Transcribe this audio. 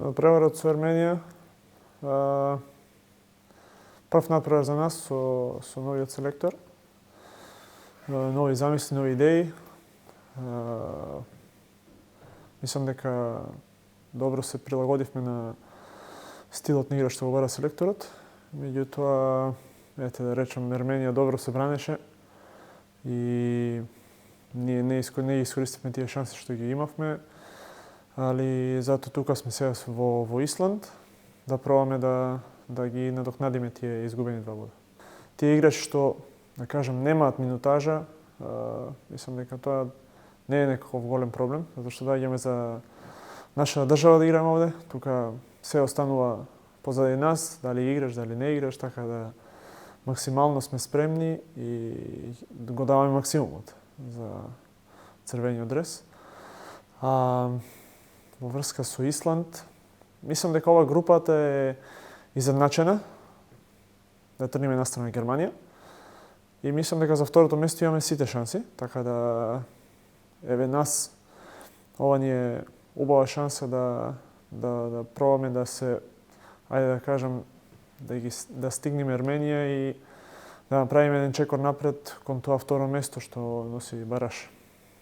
Надпреварот со Арменија. Прв надпревар за нас со новиот селектор. Нови замисли, нови идеи. Мислам дека добро се прилагодивме на стилот на игра што го бара селекторот. Меѓутоа, да речем, Арменија добро се бранеше и ние не искористивме тие шанси што ги имавме, али зато тука сме сега во Исланд да пробаме да ги надокнадиме тие изгубени 2 бода. Тие играчи што, да кажем, немаат минутажа, мислам дека тоа не е некаков голем проблем, затоа што доаѓаме за нашата држава да играме овде. Тука се останува позади нас, дали играш, дали не играш, така да максимално сме спремни и го даваме максимумот за црвениот дрес. Во врска со Исланд, мислам дека ова групата е изедначена, да тргнеме настрана Германија. И мислам дека за второто место имаме сите шанси, така да нас ова ни е убава шанса да пробаме да се, ајде да кажем, да стигнеме Арменија и да направиме еден чекор напред кон тоа второ место што носи бараш.